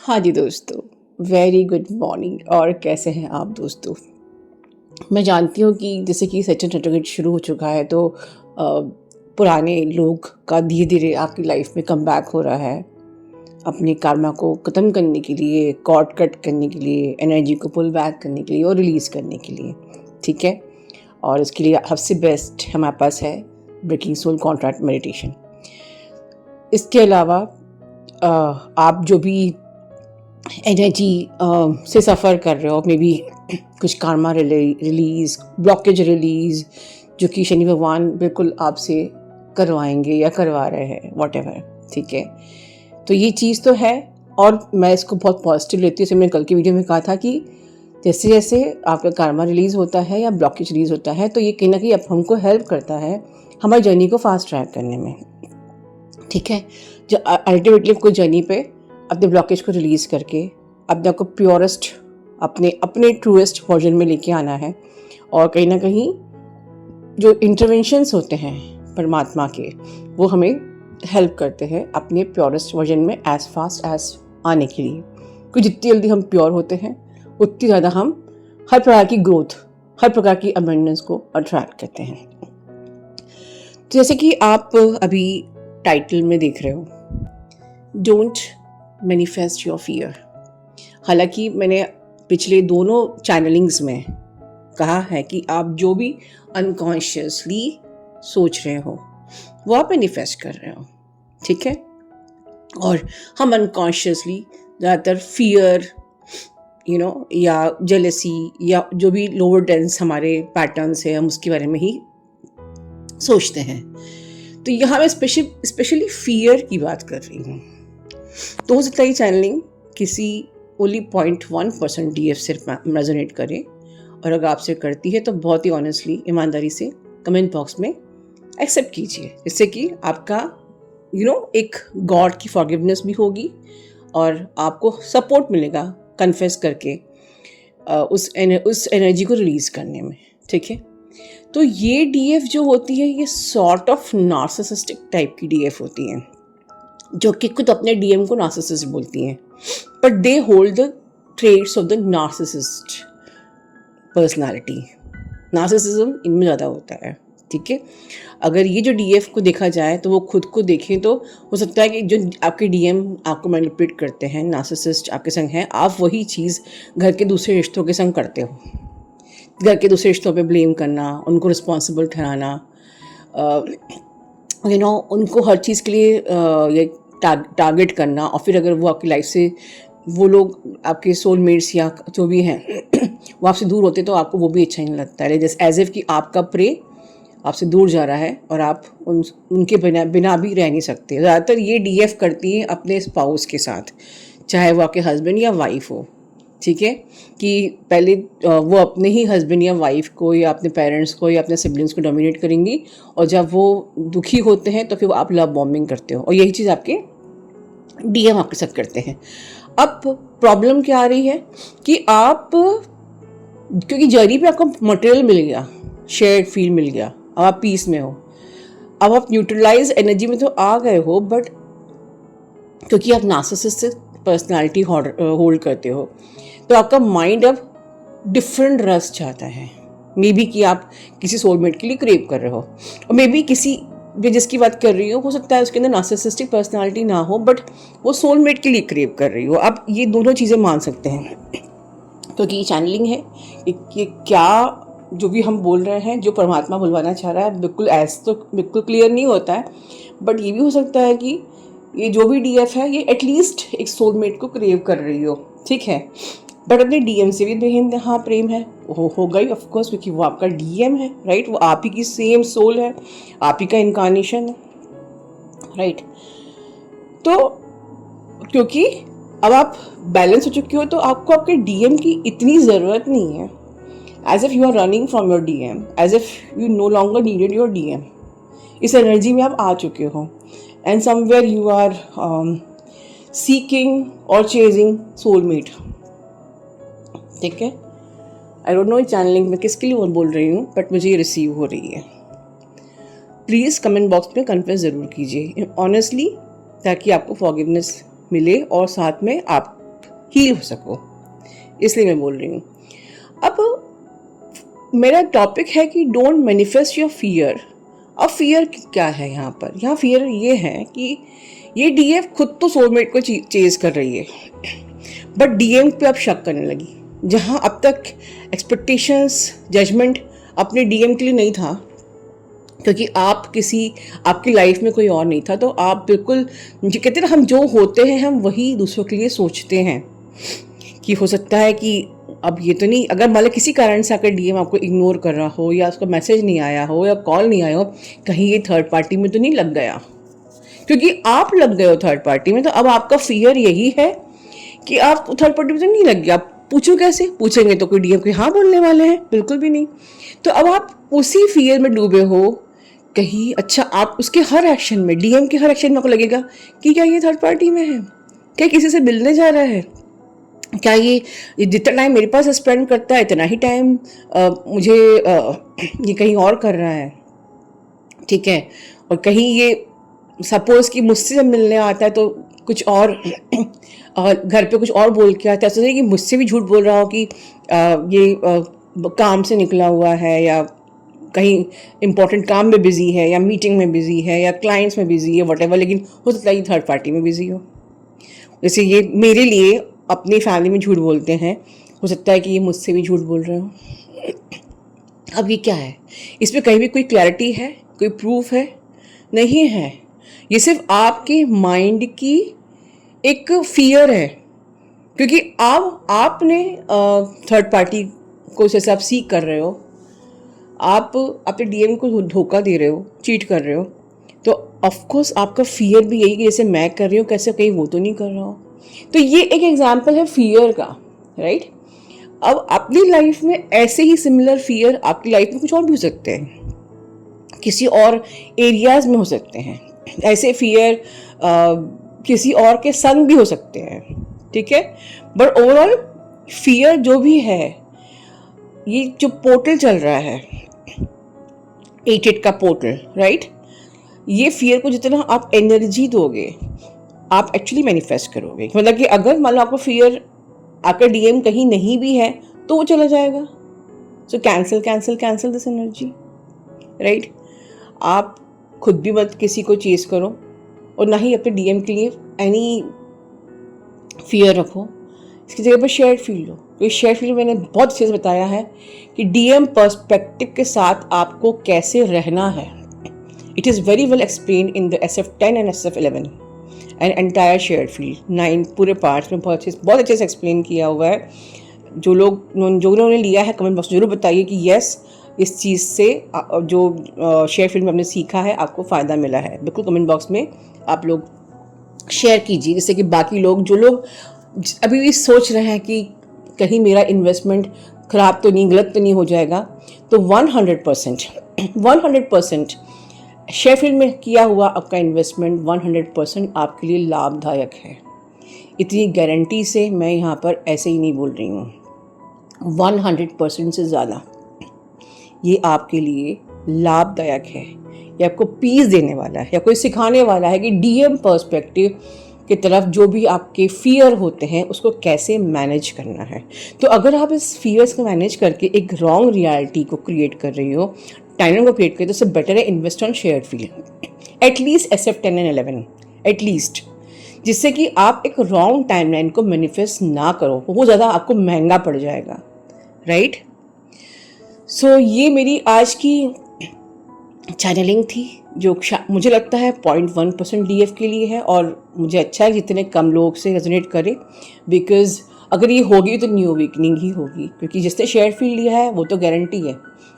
हाँ जी दोस्तों, very good morning. और कैसे हैं आप दोस्तों? मैं जानती हूँ कि जैसे कि सेकंड सर्टिफिकेट शुरू हो चुका है तो पुराने लोग का धीरे धीरे आपकी लाइफ में कम बैक हो रहा है। अपने karma को ख़त्म करने के लिए, कॉर्ड कट करने के लिए, एनर्जी को पुल बैक करने के लिए और रिलीज़ करने के लिए, ठीक है। और इसके लिए सबसे बेस्ट हमारे पास है ब्रेकिंग सोल कॉन्ट्रैक्ट मेडिटेशन। इसके अलावा आप जो भी एनर्जी से सफ़र कर रहे हो, मे बी कुछ कारमा रिलीज़, ब्लॉकेज रिलीज़, जो कि शनि भगवान बिल्कुल आपसे करवाएंगे या करवा रहे हैं, व्हाटएवर, ठीक है। तो ये चीज़ तो है और मैं इसको बहुत पॉजिटिव लेती हूँ। जैसे मैंने कल की वीडियो में कहा था कि जैसे जैसे आपका कारमा रिलीज़ होता है या ब्लॉकेज रिलीज़ होता है तो ये कहीं ना कहीं अब हमको हेल्प करता है हमारी जर्नी को फास्ट ट्रैक करने में, ठीक है। जो अल्टीमेटली कोई जर्नी पे अपने ब्लॉकेज को रिलीज़ करके अपने आप को प्योरेस्ट, अपने अपने ट्रूएस्ट वर्जन में लेके आना है। और कहीं ना कहीं जो इंटरवेंशंस होते हैं परमात्मा के, वो हमें हेल्प करते हैं अपने प्योरेस्ट वर्जन में एज फास्ट एज आने के लिए। क्योंकि जितनी जल्दी हम प्योर होते हैं उतनी ज़्यादा हम हर प्रकार की ग्रोथ, हर प्रकार की अबंडेंस को अट्रैक्ट करते हैं। तो जैसे कि आप अभी टाइटल में देख रहे हो, डोंट मैनिफेस्ट योर फियर। हालांकि मैंने पिछले दोनों चैनलिंग्स में कहा है कि आप जो भी अनकॉन्शियसली सोच रहे हो वो आप मैनिफेस्ट कर रहे हो, ठीक है। और हम अनकॉन्शियसली ज़्यादातर फियर या जेलसी या जो भी लोअर डेंस हमारे पैटर्न्स है हम उसके बारे में ही सोचते हैं। तो यहाँ मैं स्पेशली फियर की बात कर रही हूँ। तो हो सकता है ये चैनलिंग किसी ओनली 0.1% DF से रेजोनेट करे, और अगर आपसे करती है तो बहुत ही ऑनेस्टली, ईमानदारी से कमेंट बॉक्स में एक्सेप्ट कीजिए, जिससे कि आपका एक गॉड की फॉरगिवनेस भी होगी और आपको सपोर्ट मिलेगा कन्फेस करके उस एनर्जी को रिलीज़ करने में, ठीक है। तो ये DF जो होती है ये सॉर्ट ऑफ नार्सिसिस्टिक टाइप की DF होती है, जो कि खुद अपने DM को नार्सिसिस्ट बोलती हैं, but they hold the traits of the narcissist personality. Narcissism इनमें ज़्यादा होता है, ठीक है। अगर ये जो DF को देखा जाए तो वो खुद को देखें तो हो सकता है कि जो आपके DM आपको मैनिपुलेट करते हैं, नार्सिसिस्ट आपके संग हैं, आप वही चीज़ घर के दूसरे रिश्तों के संग करते हो। घर के दूसरे रिश्तों पे ब्लेम करना, उनको रिस्पॉन्सिबल ठहराना, उनको हर चीज़ के लिए ये टारगेट करना। और फिर अगर वो आपकी लाइफ से, वो लोग आपके सोलमेट्स या जो भी हैं वो आपसे दूर होते तो आपको वो भी अच्छा नहीं लगता है। जैसे एज इफ कि आपका प्रे आपसे दूर जा रहा है और आप उनके बिना भी रह नहीं सकते। ज़्यादातर ये DF करती हैं अपने स्पाउस के साथ, चाहे वो आपके हस्बैंड या वाइफ हो, ठीक है। कि पहले वो अपने ही हस्बैंड या वाइफ को या अपने पेरेंट्स को या अपने सिबलिंग्स को डोमिनेट करेंगी, और जब वो दुखी होते हैं तो फिर आप लव बॉम्बिंग करते हो, और यही चीज़ आपके DM आपके साथ करते हैं। अब प्रॉब्लम क्या आ रही है कि आप, क्योंकि जर्नी पे आपको मटेरियल मिल गया, शेयर्ड फील मिल गया, अब आप पीस में हो, अब आप न्यूट्रलाइज एनर्जी में तो आ गए हो, बट क्योंकि आप नार्सिसिस्टिक पर्सनालिटी होल्ड करते हो तो आपका माइंड अब डिफरेंट रस चाहता है। मे बी कि आप किसी सोलमेट के लिए क्रेव कर रहे हो, और मे बी किसी जिसकी बात कर रही हो सकता है उसके अंदर नार्सिसिस्टिक पर्सनालिटी ना हो, बट वो सोलमेट के लिए क्रेव कर रही हो। आप ये दोनों चीज़ें मान सकते हैं, क्योंकि ये चैनलिंग है। ये क्या जो भी हम बोल रहे हैं, जो परमात्मा बुलवाना चाह रहा है, बिल्कुल तो बिल्कुल क्लियर नहीं होता है, बट ये भी हो सकता है कि ये जो भी DF है ये एटलीस्ट एक सोलमेट को क्रेव कर रही हो, ठीक है। बट अपने DM से भी बेइंतहा प्रेम है, वो होगा ही ऑफकोर्स, क्योंकि वो आपका DM है, राइट। वो आप ही की सेम सोल है, आप ही का इनकारनेशन है, राइट। तो क्योंकि अब आप बैलेंस हो चुके हो तो आपको आपके DM की इतनी ज़रूरत नहीं है। As if you are running from your DM, as if you no longer needed your DM। इस एनर्जी में आप आ चुके हो, and somewhere you are seeking और चेजिंग सोलमेट, ठीक है। आई डोंट नो चैनलिंग में किसके लिए बोल रही हूँ, बट मुझे ये रिसीव हो रही है। प्लीज़ कमेंट बॉक्स में कन्फेस ज़रूर कीजिए ऑनेस्टली, ताकि आपको फॉरगिवनेस मिले और साथ में आप हील हो सको, इसलिए मैं बोल रही हूँ। अब मेरा टॉपिक है कि डोंट मैनिफेस्ट योर फियर। अब फियर क्या है यहाँ पर? यहाँ फियर ये है कि ये डीएफ खुद तो सोलमेट को चेज कर रही है, बट डीएम पे अब शक करने लगी। जहाँ अब तक एक्सपेक्टेशंस, जजमेंट अपने डीएम के लिए नहीं था, क्योंकि आपकी लाइफ में कोई और नहीं था, तो आप बिल्कुल कहते ना, हम जो होते हैं हम वही दूसरों के लिए सोचते हैं। कि हो सकता है कि अब ये तो नहीं, अगर मान लो किसी कारण से अगर डीएम आपको इग्नोर कर रहा हो, या उसका मैसेज नहीं आया हो, या कॉल नहीं आया हो, कहीं ये थर्ड पार्टी में तो नहीं लग गया? क्योंकि आप लग गए हो थर्ड पार्टी में, तो अब आपका फियर यही है कि आप थर्ड पार्टी में तो नहीं लग गया। आप पूछो कैसे? पूछेंगे तो कोई डीएम के हाँ बोलने वाले हैं? बिल्कुल भी नहीं। तो अब आप उसी फियर में डूबे हो कहीं। अच्छा, आप उसके हर एक्शन में, डीएम के हर एक्शन में आपको लगेगा कि क्या ये थर्ड पार्टी में है, क्या किसी से मिलने जा रहा है, क्या ये जितना टाइम मेरे पास स्पेंड करता है इतना ही टाइम मुझे ये कहीं और कर रहा है, ठीक है। और कहीं ये सपोज कि मुझसे जब मिलने आता है तो कुछ और घर पे कुछ और बोल के आता है, सोचिए कि मुझसे भी झूठ बोल रहा हो कि ये काम से निकला हुआ है, या कहीं इंपॉर्टेंट काम में बिजी है, या मीटिंग में बिजी है, या क्लाइंट्स में बिजी है, वटेवर, लेकिन हो सकता है ये थर्ड पार्टी में बिजी हो। जैसे ये मेरे लिए अपनी फैमिली में झूठ बोलते हैं, हो सकता है कि ये मुझसे भी झूठ बोल रहे हो। अब ये क्या है? इस पर कहीं भी कोई क्लैरिटी है, कोई प्रूफ है? नहीं है। ये सिर्फ आपके माइंड की एक फियर है, क्योंकि आपने थर्ड पार्टी को जैसे आप सीख कर रहे हो, आप अपने डीएम को धोखा दे रहे हो, चीट कर रहे हो, तो ऑफकोर्स आपका फियर भी यही कि जैसे मैं कर रही हूँ, कैसे कहीं वो तो नहीं कर रहा हो। तो ये एक एग्जाम्पल है फियर का, राइट। अब अपनी लाइफ में ऐसे ही सिमिलर फियर आपकी लाइफ में कुछ और भी हो सकते हैं, किसी और एरियाज में हो सकते हैं। ऐसे फियर किसी और के संग भी हो सकते हैं, ठीक है। बट ओवरऑल फियर जो भी है, ये जो पोर्टल चल रहा है 8 का पोर्टल, राइट, ये फियर को जितना आप एनर्जी दोगे आप एक्चुअली मैनिफेस्ट करोगे। मतलब कि अगर मान लो आपको फियर आकर डीएम कहीं नहीं भी है तो वो चला जाएगा। So cancel cancel cancel this energy, right. आप खुद भी मत किसी को चेज करो, और ना ही अपने डीएम के लिए एनी फियर रखो। इसकी जगह पर शेयर्ड फील लो। तो शेयर्ड फील मैंने बहुत अच्छे से बताया है कि डीएम पर्सपेक्टिव के साथ आपको कैसे रहना है। It is very well explain in the SF10 and SF11 and entire shared field 9 पूरे पार्ट्स में बहुत अच्छे से एक्सप्लेन किया हुआ है। जो उन्होंने लिया है कमेंट बॉक्स में जरूर बताइए कि यस, इस चीज़ से जो शेयर फील्ड में हमने सीखा है आपको फ़ायदा मिला है। बिल्कुल कमेंट बॉक्स में आप लोग शेयर कीजिए, जिससे कि बाकी लोग, जो लोग अभी भी सोच रहे हैं कि कहीं मेरा इन्वेस्टमेंट ख़राब तो नहीं, गलत तो नहीं हो जाएगा, तो 100% शेयर फील्ड में किया हुआ आपका इन्वेस्टमेंट 100% आपके लिए लाभदायक है। इतनी गारंटी से मैं यहाँ पर ऐसे ही नहीं बोल रही हूँ, 100% से ज़्यादा ये आपके लिए लाभदायक है। ये आपको पीस देने वाला है, या कोई सिखाने वाला है कि डीएम पर्सपेक्टिव की तरफ जो भी आपके फियर होते हैं उसको कैसे मैनेज करना है। तो अगर आप इस फियर्स को मैनेज करके एक रॉन्ग रियलिटी को क्रिएट कर रही हो, टाइमलाइन को क्रिएट करें, तो उससे बेटर है invest on shared field, at least SF10 and 11 at least, जिससे कि आप एक रॉन्ग टाइमलाइन को मैनिफेस्ट ना करो, वो ज़्यादा आपको महंगा पड़ जाएगा, राइट। सो ये मेरी आज की चैनलिंग थी, जो मुझे लगता है 0.1% डीएफ के लिए है, और मुझे अच्छा है जितने कम लोग से रेजोनेट करे, बिकॉज अगर ये होगी तो न्यू वीकनिंग ही होगी, क्योंकि जिसने शेयर फील्ड लिया है वो तो गारंटी है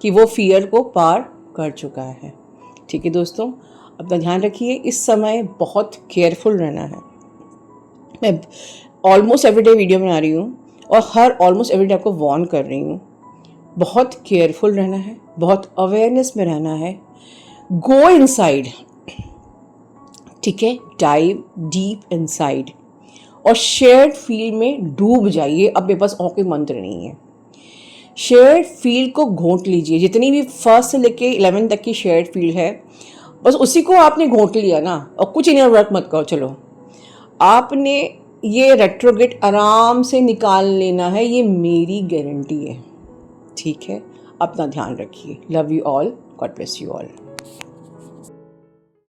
कि वो फियर को पार कर चुका है। ठीक है दोस्तों, अपना ध्यान रखिए। इस समय बहुत केयरफुल रहना है। मैं ऑलमोस्ट एवरीडे वीडियो बना रही हूँ, और हर ऑलमोस्ट एवरीडे आपको वार्न कर रही हूँ, बहुत केयरफुल रहना है, बहुत अवेयरनेस में रहना है। गो इनसाइड, ठीक है, डाइव डीप इनसाइड, और शेयर्ड फील्ड में डूब जाइए। अब मेरे पास और कोई मंत्र नहीं है। शेयर्ड फील्ड को घोंट लीजिए, जितनी भी 1 से लेके 11 तक की शेयर्ड फील्ड है, बस उसी को आपने घोंट लिया ना, और कुछ इनर वर्क मत करो। चलो, आपने ये रेट्रोगेट आराम से निकाल लेना है, ये मेरी गारंटी है। ठीक है, अपना ध्यान रखिए। Love you all, God bless you all.